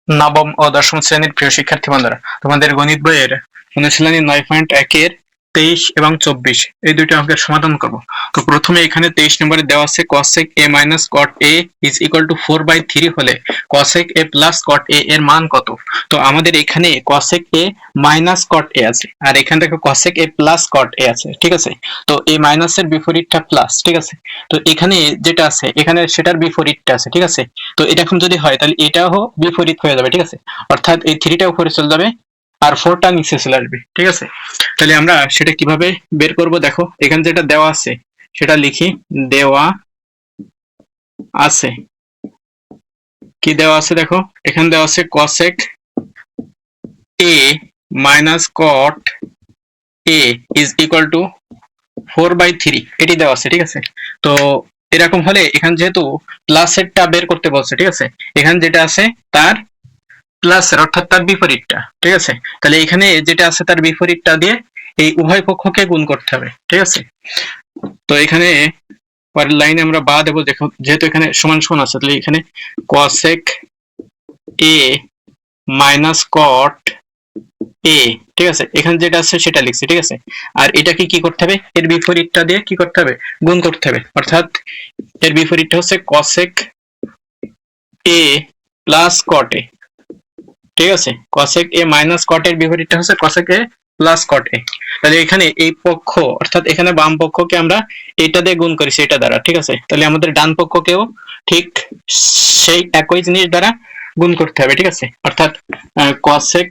নবম ও দশম শ্রেণীর প্রিয় শিক্ষার্থী বন্ধুরা, তোমাদের গণিত বইয়ের অনুশীলনী 9.1 এর 23 এবং 24 এই দুইটা অঙ্কের সমাধান করব। তো প্রথমে এখানে 23 নম্বরে দেওয়া আছে cosec a minus cot a is equal to 4/3 হলে cosec a plus cot a এর মান কত? তো আমাদের এখানে cosec a minus cot a আছে, আর এখান থেকে cosec a plus cot a আছে, ঠিক আছে। তো এই মাইনাসের বিপরীতটা প্লাস, ঠিক আছে। তো এখানে যেটা আছে এখানে সেটার বিপরীতটা আছে, ঠিক আছে। তো এটা এখন যদি হয় তাহলে এটাও বিপরীত হয়ে যাবে, ঠিক আছে। অর্থাৎ এই 3টা উপরে চলে যাবে আর 4টা নিচে চলে আসবে, ঠিক আছে। তাহলে আমরা সেটা কিভাবে বের করব দেখো, এখানে যেটা দেওয়া আছে সেটা লিখি। দেওয়া আছে, কি দেওয়া আছে দেখো, এখানে দেওয়া আছে cosec a minus cot a is equal to 4/3, এটি দেওয়া আছে, ঠিক আছে। তো এরকম হলে এখানে যেহেতু প্লাসেরটা বের করতে বলছে, ঠিক আছে, এখানে যেটা আছে তার প্লাসের অর্থাৎ তার বিপরীতটা, ঠিক আছে। তাহলে এখানে যেটা আছে তার বিপরীতটা দিয়ে এই উভয় পক্ষকে গুণ করতে হবে, ঠিক আছে। তো এখানে পরের লাইনে আমরা বা দেবো, দেখো যেহেতু এখানে সমান সমান আছে তাহলে এখানে cosec a minus cot a, ঠিক আছে। এখানে যেটা আছে সেটা লিখছি, ঠিক আছে। আর এটাকে কি করতে হবে, এর বিপরীতটা দিয়ে কি করতে হবে, গুণ করতে হবে। অর্থাৎ এর বিপরীতটা হচ্ছে cosec a plus cot a, ঠিক আছে। cosec a minus cot এর বিপরীতটা হচ্ছে cosec a plus cot a। তাহলে এখানে এই পক্ষ অর্থাৎ এখানে বাম পক্ষকে আমরা এটা দিয়ে গুণ করেছি এটা দ্বারা, ঠিক আছে। তাহলে আমাদের ডান পক্ষকেও ঠিক সেই একই জিনিস দ্বারা গুণ করতে হবে, ঠিক আছে। অর্থাৎ cosec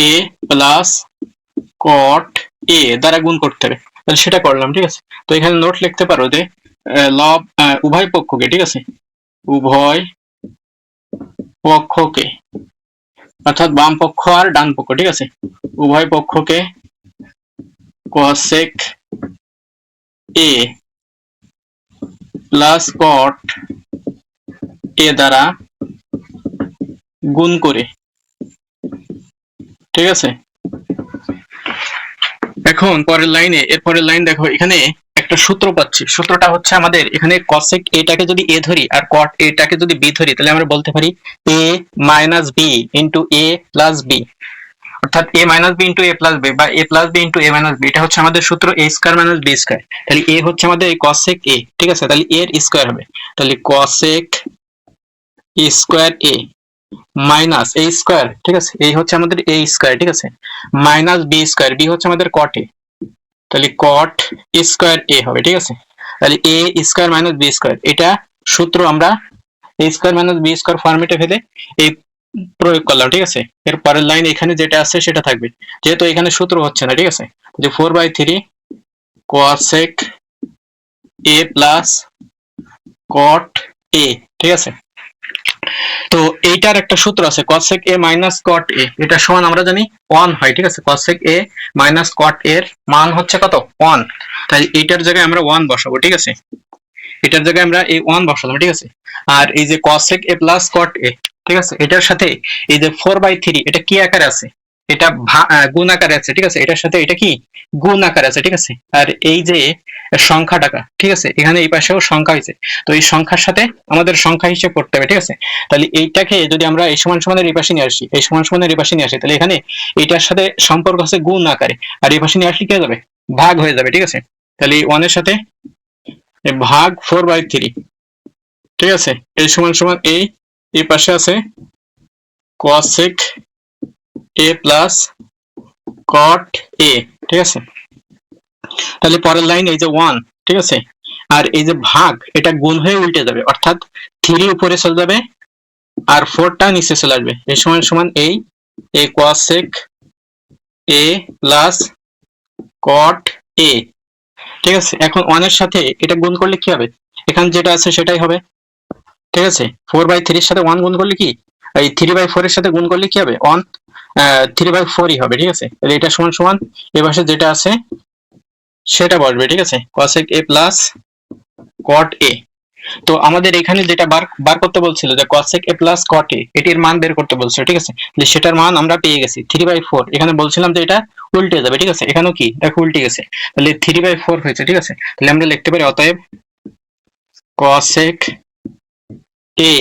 a plus cot a দ্বারা গুণ করতে হবে। তাহলে সেটা করলাম, ঠিক আছে। তো এখানে নোট লিখতে পারো যে লব উভয় পক্ষকে, ঠিক আছে, উভয় পক্ষকে অর্থাৎ বাম পক্ষ আর ডান পক্ষ, ঠিক আছে, উভয় পক্ষকে cosec a plus cot a দ্বারা গুণ করে, ঠিক আছে। এখন পরের লাইনে, এর পরের লাইন দেখো, এখানে একটা সূত্র পাচ্ছি। সূত্রটা হচ্ছে আমাদের এখানে cosec a টাকে যদি a ধরি আর cot a টাকে যদি b ধরি তাহলে আমরা বলতে পারি a minus b into a plus b, অর্থাৎ a minus b into a plus b বা a plus b into a minus b, এটা হচ্ছে আমাদের সূত্র a square minus b square. তাহলে a হচ্ছে আমাদের cosec a, ঠিক আছে। তাহলে a এর স্কয়ার হবে, তাহলে cosec a square a minus a square, ঠিক আছে, এই হচ্ছে আমাদের a স্কয়ার, ঠিক আছে, মাইনাস b স্কয়ার, b হচ্ছে আমাদের cot a, তাহলে cot a স্কয়ার a হবে, ঠিক আছে। তাহলে a square minus b square, এটা সূত্র আমরা a square minus b square ফরম্যাটে ফেলে এই প্রয়োগ করলাম, ঠিক আছে। এর পরের লাইন এখানে যেটা আছে সেটা থাকবে, যেহেতু এখানে সূত্র হচ্ছে না, ঠিক আছে। যে 4/3 cosec a plus cot a, ঠিক আছে। তো এইটার একটা সূত্র আছে cosec a minus cot a, এটা সমান আমরা জানি 1 হয়, ঠিক আছে। cosec a minus cot a এর মান হচ্ছে কত, 1। তাই এইটার জায়গায় আমরা 1 বসাবো, ঠিক আছে। এটার জায়গায় আমরা এই 1 বসালাম, ঠিক আছে। আর এই যে cosec a plus cot a, ঠিক আছে, এটার সাথে এই যে 4/3 এটা কি আকারে আছে, এটা গুণ আকারে আছে, ঠিক আছে। এটার সাথে এটা কি গুণ আকারে আছে, ঠিক আছে। আর এই যে সংখ্যাটা, ঠিক আছে, এখানে এই পাশেও সংখ্যা হয়েছে, তো এই সংখ্যার সাথে আমাদের সংখ্যা হিসেব করতে হবে, ঠিক আছে। তাহলে এইটাকে যদি আমরা এই সমান সমানের এই পাশে নিয়ে আসি, এই সমান সমানের এই পাশে নিয়ে আসি, তাহলে এখানে এটার সাথে সম্পর্ক আছে গুণ আকারে, আর এই পাশে নিয়ে আসলে কি হয়ে যাবে, ভাগ হয়ে যাবে, ঠিক আছে। তাহলে এই 1 এর সাথে ভাগ 4/3, ঠিক আছে। এই সমান সমান এই পাশে আছে cosec a plus cot a, ঠিক আছে। তাহলে পরের লাইন এই যে 1, ঠিক আছে, আর এই যে ভাগ এটা গুণ হয়ে উল্টে যাবে, অর্থাৎ 3 উপরে চলে যাবে আর 4টা নিচে চলে আসবে। এই সমান সমান এই cosec a plus cot a, ঠিক আছে। এখন 1 এর সাথে এটা গুণ করলে কি হবে, এখানে যেটা আছে সেটাই হবে, ঠিক আছে। 4/3 এর সাথে 1 গুণ করলে কি, এই 3/4 এর সাথে গুণ করলে কি হবে, 1 3/4ই হবে, ঠিক আছে। তাহলে এটা সমান সমান এই পাশে যেটা আছে সেটা বসবে, ঠিক আছে, cosec a plus cot a। তো আমাদের এখানে যেটা বার করতে বলছিল যে cosec a plus cot a, এটির মান বের করতে বলছিল, ঠিক আছে। যে সেটার মান আমরা পেয়ে গেছি 3/4। এখানে বলছিলাম যে এটা উল্টে যাবে, ঠিক আছে, এখানেও কি দেখো উল্টে গেছে, তাহলে 3/4 হয়েছে, ঠিক আছে। তাহলে আমরা লিখতে পারি অতএব cosec a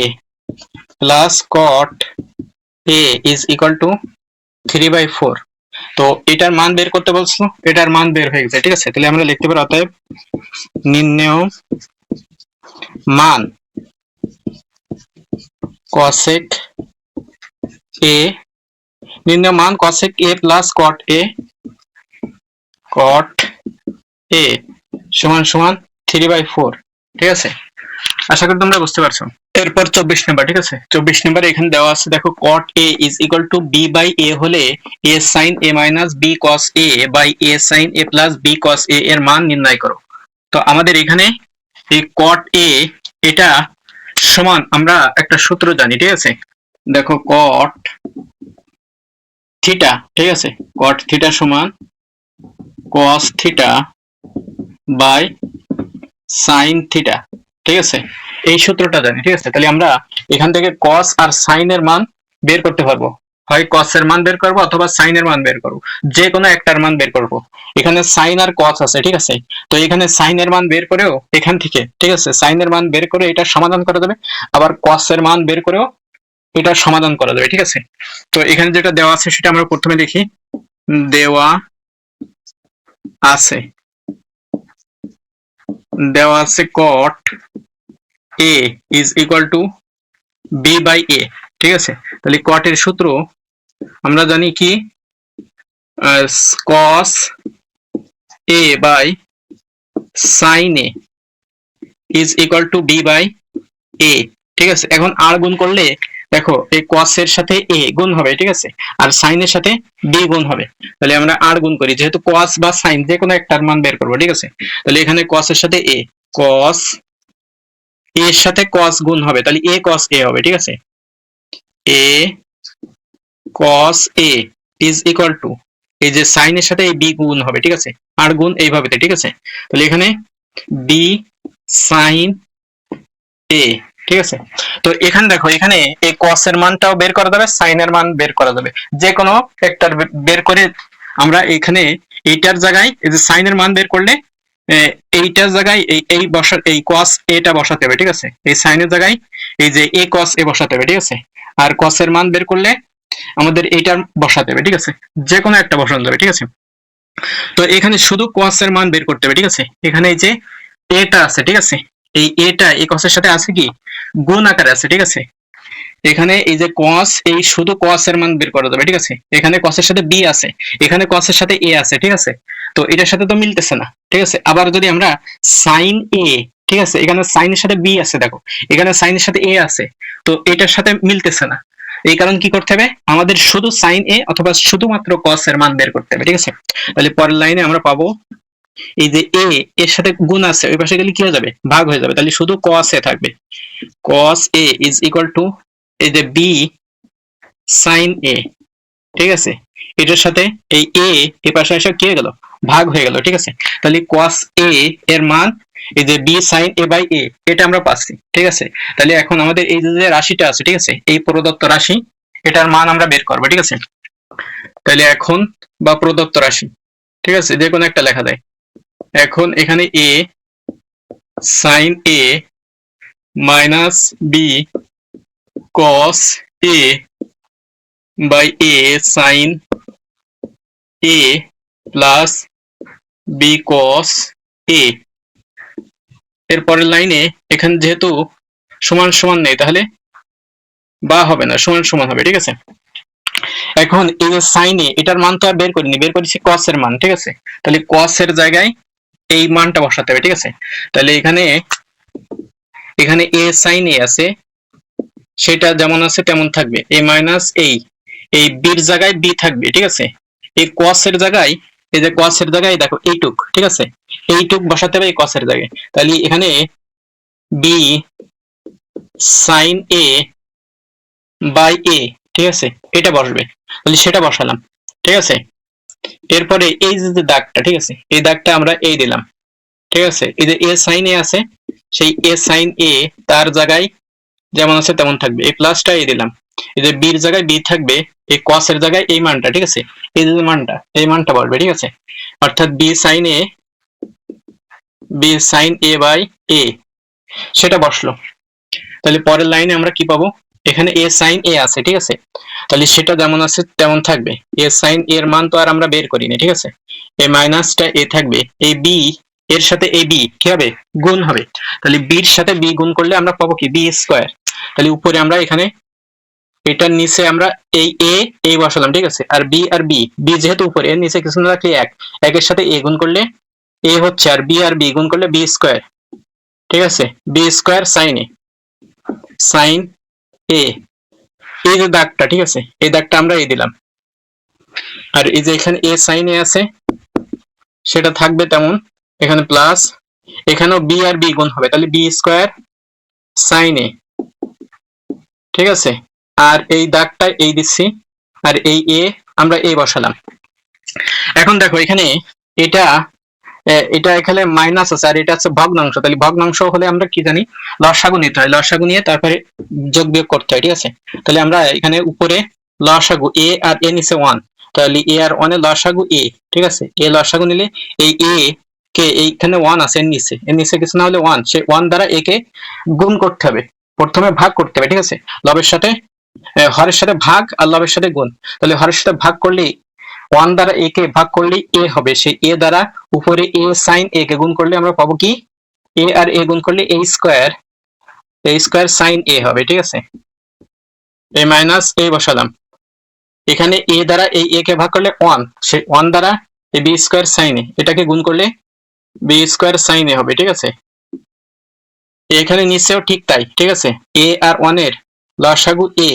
plus cot A is equal two 3/4। তো এটার মান বের করতে বলছো, এটার মান বের হয়ে গেছে, ঠিক আছে। তাহলে আমরা লিখতে পারি অতএব নির্ণেয় মান cosec a, নির্ণেয় মান cosec a plus cot a সমান সমান 3/4, ঠিক আছে। আশা করি তোমরা বুঝতে পারছো। এরপর 24 নাম্বার, ঠিক আছে। 24 নাম্বারে এখানে দেওয়া আছে, দেখো cot a is equal to b by a হলে a sin a minus b cos a by a sin a plus b cos a এর মান নির্ণয় করো। তো আমাদের এখানে এই cot a এটা সমান আমরা একটা সূত্র জানি, ঠিক আছে। দেখো cot থিটা, ঠিক আছে, cot থিটা সমান cos theta by sin theta, ঠিক আছে। এই সূত্রটা জানি, ঠিক আছে। তাহলে আমরা এখান থেকে cos আর sin এর মান বের করতে পারবো, হয় cos এর মান বের করব অথবা sin এর মান বের করব, যে কোনো একটার মান বের করব। এখানে sin আর cos আছে, ঠিক আছে। তো এখানে sin এর মান বের করেও এখান থেকে, ঠিক আছে, sin এর মান বের করে এটা সমাধান করা যাবে, আবার cos এর মান বের করেও এটা সমাধান করা যাবে, ঠিক আছে। তো এখানে যেটা দেওয়া আছে সেটা আমরা প্রথমে দেখি। দেওয়া আছে cot a is equal to b by a, ঠিক আছে। তাহলে cot এর সূত্র আমরা জানি কি, cos a by sin a is equal to b by a, ঠিক আছে। এখন আর গুণ করলে দেখো এই cos এর সাথে a গুণ হবে, ঠিক আছে, আর sin এর সাথে b গুণ হবে। তাহলে আমরা আর গুণ করি, যেহেতু cos বা sin যে কোনো একটার মান বের করবো, ঠিক আছে। তাহলে এখানে cos এর সাথে a, cos a এর সাথে cos গুণ হবে, তাহলে a cos a হবে, ঠিক আছে। a cos a is equal two, এই যে sin এর সাথে এই b গুণ হবে, ঠিক আছে, আর গুণ এইভাবে, ঠিক আছে। তাহলে এখানে b sin a, ঠিক আছে। তো এখানে দেখো এখানে এই cos এর মানটাও বের করা যাবে, sin এর মান বের করা যাবে, যে কোনো একটার বের করে আমরা এখানে এইটার জায়গায় এই যে sin এর মান বের করলে এইটার জায়গায় এই বসা এই cos এটা বসাতে হবে, ঠিক আছে। এই sin এর জায়গায় এই যে a cos a বসাতে হবে, ঠিক আছে। আর cos এর মান বের করলে আমাদের এইটার বসাতে হবে, ঠিক আছে, যে কোনো একটা বসানো যাবে, ঠিক আছে। তো এখানে শুধু cos এর মান বের করতে হবে, ঠিক আছে। এখানে এই যে এটা আছে, ঠিক আছে, এই এটা এই cos এর সাথে আছে কি গুণ আকারে আছে, ঠিক আছে। এখানে এই যে cos, এই শুধু cos এর মান বের করা যাবে, ঠিক আছে। এখানে cos এর সাথে b আছে, এখানে cos এর সাথে a আছে, ঠিক আছে। তো এটার সাথে তো মিলতেছে না, ঠিক আছে। আবার যদি আমরা sin a, ঠিক আছে, এখানে sin এর সাথে b আছে, দেখো এখানে sin এর সাথে a আছে, তো এটার সাথে মিলতেছে না। এই কারণ কি করতে হবে, আমাদের শুধু sin a অথবা শুধুমাত্র cos এর মান বের করতে হবে, ঠিক আছে। তাহলে পরের লাইনে আমরা পাবো এই যে a এর সাথে গুণ আছে, ওই পাশে গেলে কি হয়ে যাবে, ভাগ হয়ে যাবে, তাহলে শুধু cos a থাকবে। cos a is equal two এই যে b sin a, ঠিক আছে। এটার সাথে এই a এর পাশে এসে কি হয়ে গেল, ভাগ হয়ে গেল, ঠিক আছে। তাহলে cos a এর মান এই যে b sin a by a, এটা আমরা পাচ্ছি, ঠিক আছে। তাহলে এখন আমাদের এই যে রাশিটা আছে, ঠিক আছে, এই প্রদত্ত রাশি, এটার মান আমরা বের করবো, ঠিক আছে। তাহলে এখন বা প্রদত্ত রাশি, ঠিক আছে, যে কোনো একটা লেখা যায়। এখন এখানে a sin a minus b cos a by a sin a plus b cos a। এরপরের লাইনে এখানে যেহেতু সমান সমান নেই, তাহলে বা হবে না, সমান সমান হবে, ঠিক আছে। এখন এই যে sin a, এটার মান তো আর বের করিনি, বের করেছি cos এর মান, ঠিক আছে। তাহলে cos এর জায়গায় এই মানটা বসাতে হবে, ঠিক আছে। তাহলে এখানে a sin a আছে, সেটা যেমন আছে তেমন থাকবে, a মাইনাস এই b এর জায়গায় b থাকবে, ঠিক আছে। এই cos এর জায়গায়, এই যে cos এর জায়গায় দেখো এইটুক, ঠিক আছে, এইটুক বসাতে হবে এই cos এর জায়গায়। তাহলে এখানে b sin a by a, ঠিক আছে, এটা বসবে, তাহলে সেটা বসালাম, ঠিক আছে। এরপরে এই যে দাগটা, ঠিক আছে, এই দাগটা আমরা এই দিলাম, ঠিক আছে। এই যে a sin a আছে, সেই a sin a তার জায়গায় যেমন আছে তেমন থাকবে, এই প্লাসটা এই দিলাম। এই যে b এর জায়গায় b থাকবে, এই cos এর জায়গায় এই মানটা, ঠিক আছে, এই যে মানটা, এই মানটা বসবে, ঠিক আছে। অর্থাৎ b sin a by a সেটা বসলো। তাহলে পরের লাইনে আমরা কি পাবো, এখানে a sin a আছে, ঠিক আছে, তাহলে সেটা যেমন আছে তেমন থাকবে। a sin a এর মান তো আর আমরা বের করিনি, ঠিক আছে, এই মাইনাসটা a থাকবে, এই b এর সাথে এই b কি হবে, গুণ হবে, তাহলে b এর সাথে b গুণ করলে আমরা পাবো কি b স্কয়ার। তাহলে উপরে আমরা এখানে এটার নিচে আমরা এই a বসালাম, ঠিক আছে, আর b যেহেতু উপরে, এর নিচে কিছু না রাখলে এক, একের সাথে a গুণ করলে a হচ্ছে, আর b গুণ করলে b স্কয়ার, ঠিক আছে, b square sin a, sin a, এই যে দাগটা, ঠিক আছে, এই দাগটা আমরা এই দিলাম, আর এই যে এখানে a sin a আছে সেটা থাকবে তেমন, এখানে প্লাস, এখানেও b আর b গুণ হবে, তাহলে b স্কয়ার sin a, ঠিক আছে, আর এই দাগটা এই দিচ্ছি, আর এই a আমরা এই বসালাম। এখন দেখো এখানে এটা এটা এখানে মাইনাস আছে, আর এটা হচ্ছে ভগ্নাংশ, তাহলে ভগ্নাংশ হলে আমরা কি জানি, লসাগু নিতে হয়, লসাগু নিয়ে তারপরে যোগ বিয়োগ করতে হয়, ঠিক আছে, তাহলে আমরা এখানে উপরে লসাগু a আর a নিচে 1, তাহলে a আর 1 এর লসাগু a, ঠিক আছে, a লসাগু নিলে এই a কে এইখানে 1 আছে এর নিচে কিছু না হলে 1, সে 1 দ্বারা a কে গুণ করতে হবে, প্রথমে ভাগ করতে হবে, ঠিক আছে, লবের সাথে হরের সাথে ভাগ আর লবের সাথে গুণ, তাহলে হরের সাথে ভাগ করলে 1 দ্বারা a কে ভাগ করলে a হবে, সেই a দ্বারা উপরে a sin a কে গুণ করলে আমরা পাবো কি, a আর a গুণ করলে a স্কয়ার sin a হবে, ঠিক আছে, a মাইনাস a বসালাম, এখানে a দ্বারা এই a কে ভাগ করলে 1, সেই 1 দ্বারা এই b স্কয়ার sin a এটাকে গুণ করলে b স্কয়ার sin a হবে, ঠিক আছে, এখানে নিচেও ঠিক তাই, ঠিক আছে, a আর 1 এর লসাগু a,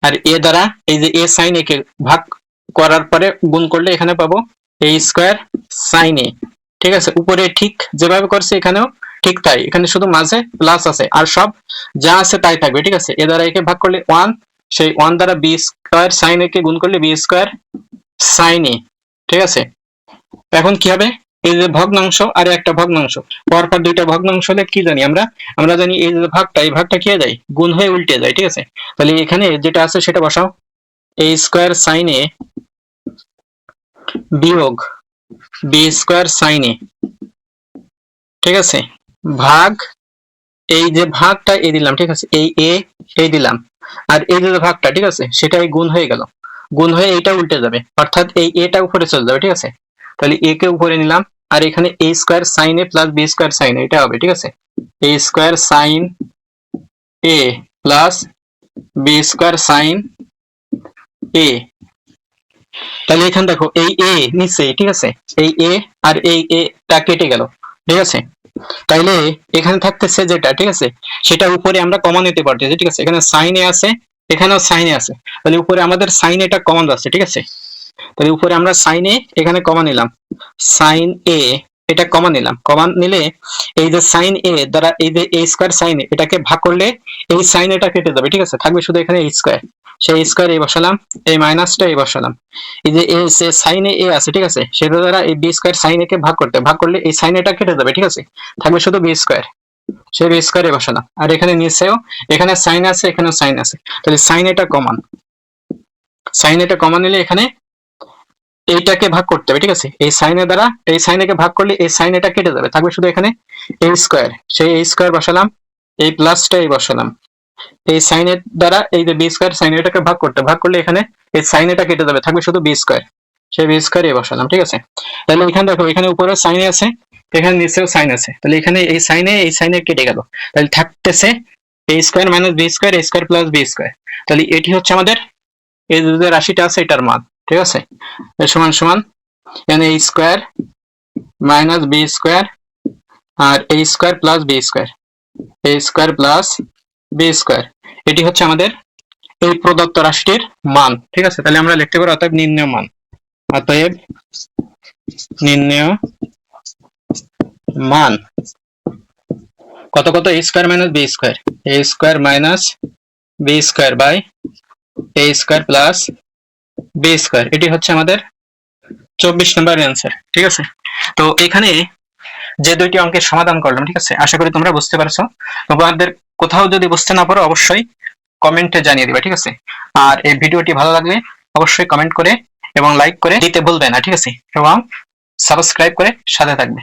আর a দ্বারা এই যে a sin a কে ভাগ করার পরে গুণ করলে এখানে পাবো a স্কয়ার sin a, ঠিক আছে, উপরে ঠিক যেভাবে করছে এখানেও ঠিক তাই, এখানে শুধু মাঝে প্লাস আছে, আর সব যা আছে তাই থাকবে, ঠিক আছে, a দ্বারা একে ভাগ করলে 1, সেই 1 দ্বারা b স্কয়ার sin a কে গুণ করলে b স্কয়ার sin a, ঠিক আছে। এখন কি হবে, এই যে ভগ্নাংশ আর একটা ভগ্নাংশ, পরপর দুইটা ভগ্নাংশ হলে কি জানি আমরা জানি এই যে ভাগটা, এই ভাগটা কি হয়ে যায়, গুণ হয়ে উল্টে যায়, ঠিক আছে, তাহলে এখানে যেটা আছে সেটা বসাও, a স্কয়ার sin a বিয়োগ b স্কয়ার sin a, ঠিক আছে, ভাগ, এই যে ভাগটা এই দিলাম, ঠিক আছে, এই a এই দিলাম, আর এই যে ভাগটা, ঠিক আছে, সেটাই গুণ হয়ে গেল, গুণ হয়ে এইটা উল্টে যাবে, অর্থাৎ এই এটা উপরে চলে যাবে, ঠিক আছে, তাহলে a কে উপরে নিলাম, আর এখানে a square sin a plus b square sin a এটা হবে, ঠিক আছে, a square sin a plus b square sin a, তাহলে এখানে দেখো এই a নিচে, ঠিক আছে, এই a আর এই a টা কেটে গেল, ঠিক আছে, তাইলে এখানে থাকতেছে যেটা, ঠিক আছে, সেটা উপরে আমরা কমন নিতে পারতেছি, ঠিক আছে, এখানে sin a আছে, এখানেও sin a আছে, তাহলে উপরে আমাদের sin a টা কমন আছে, ঠিক আছে, তাহলে উপরে আমরা sin a এখানে কমন নিলাম, sin a এটা কমন নিলাম, কমন নিলে এই যে sin a দ্বারা এই যে a স্কয়ার sin a এটাকে ভাগ করলে এই sin a টা কেটে যাবে, ঠিক আছে, থাকবে শুধু এখানে a স্কয়ার, সেই স্কয়ার এই বসালাম, এই মাইনাসটা এই বসালাম, এই যে sin a আছে, ঠিক আছে, সেটা দ্বারা এই b স্কয়ার sin a কে ভাগ করলে এই sin a টা কেটে যাবে, ঠিক আছে, থাকবে শুধু b স্কয়ার, সেই b স্কয়ার এই বসালাম, আর এখানে নিচেও এখানে sin আছে, এখানেও sin আছে, তাহলে sin a টা কমন নিলে এখানে এইটাকে ভাগ করতে হবে, ঠিক আছে, এই sin a দ্বারা এই sin a কে ভাগ করলে এই sin a টা কেটে যাবে, থাকবে শুধু এখানে a স্কয়ার, সেই a স্কয়ার বসালাম, এই প্লাসটা এই বসালাম, এই sin a দ্বারা এই যে b স্কয়ার sin a টাকে ভাগ করলে এখানে এই sin a টা কেটে যাবে, থাকবে শুধু b স্কয়ার, সেই b স্কয়ার এই বসালাম, ঠিক আছে, তাহলে এখানে দেখো এখানে উপরে sin a আছে, এখানে নিচেও sin আছে, তাহলে এখানে এই sin a কেটে গেল, তাহলে থাকতেছে a square minus b square a square plus b square, তাহলে এটি হচ্ছে আমাদের এই যে রাশিটা আছে এটার মান, ঠিক আছে, এর সমান সমান এখানে a square minus b square আর a square plus b square, a square plus b square, এটি হচ্ছে আমাদের এই প্রদত্ত রাশিটির মান, ঠিক আছে, তাহলে আমরা লিখতে পারি অতএব নির্ণেয় মান, অতএব নির্ণেয় মান কত a square minus b square, a square minus b square by a square plus b square, এটি হচ্ছে আমাদের 24 নম্বর অ্যানসার, ঠিক আছে। তো এখানে যে দুইটি অঙ্কের সমাধান করলাম, ঠিক আছে, আশা করি তোমরা বুঝতে পারছো, তোমাদের কোথাও যদি বুঝতে না পারো অবশ্যই কমেন্টে জানিয়ে দিবা, ঠিক আছে, আর এই ভিডিওটি ভালো লাগলে অবশ্যই কমেন্ট করে এবং লাইক করে দিতে ভুলবে না, ঠিক আছে, এবং সাবস্ক্রাইব করে সাথে থাকবে।